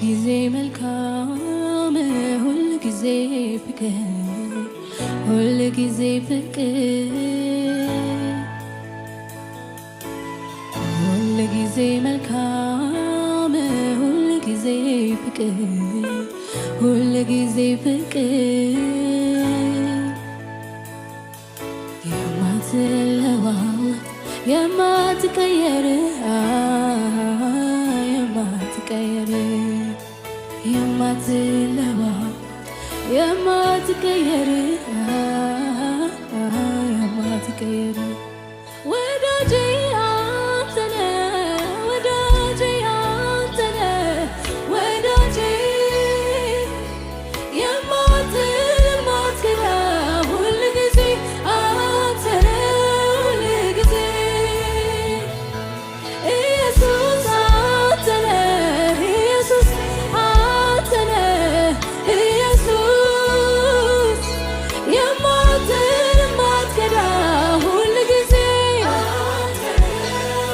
ጊዜ መልካም ሁል ጊዜ ፍቅር ሁል ጊዜ ፍቅር ሁል ጊዜ መልካም ሁል ጊዜ ፍቅር ሁል ጊዜ ፍቅር የማትለዋወጥ የማትቀየር የማትቀየር የማትለዋወጥ የማትቀየር የማትቀየር ወዳጄ አንተ ነህ ወዳጄ አንተ ነህ ወዳጄ የማትክዳ ሁል ጊዜ አንተ ነህ ሁል ጊዜ ኢየሱስ አንተ ነህ ኢየሱስ አንተ ነህ ኢየሱስ የማትክዳ ሁል ጊዜ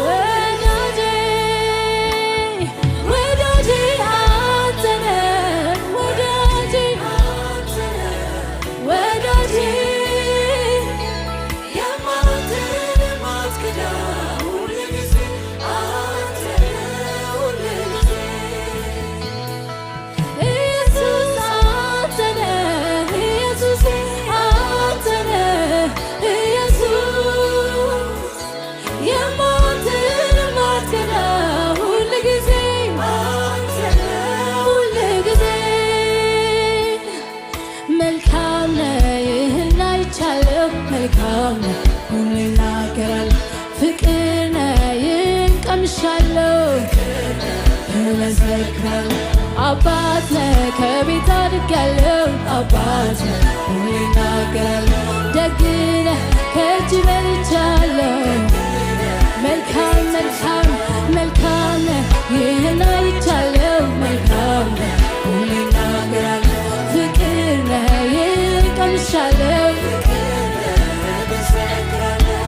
ወዳጄ ወዳጄ አንተ ነህ ወዳጄ ወዳጄ የማትክዳ ሁል ጊዜ አንተ ነህ ሁል ጊዜ ኢየሱስ አንተ ነህ ኢየሱስ አንተ ነህ ኢየሱስ የማትክዳ ሁል ጊዜ አንተ ነህ ሁል ጊዜ መልካም ነህ ይህን አይቻለሁ መልካም ነህ ሁሌ እናገራለሁ ፍቅር ነህ ይህን ቀምሻለሁ እመሰክራለሁ አባት ነህ ከቤት አድጌያለሁ አባት ነህ ሁሌ እናገራለሁ ደግ ነህ ከእጅ በልቻለሁ መልካም መልካም መልካም ነህ ይህን አይቻለሁ መልካም ነህ ሁሌ እናገራለሁ ፍቅር ነህ ይህን ቀምሻለሁ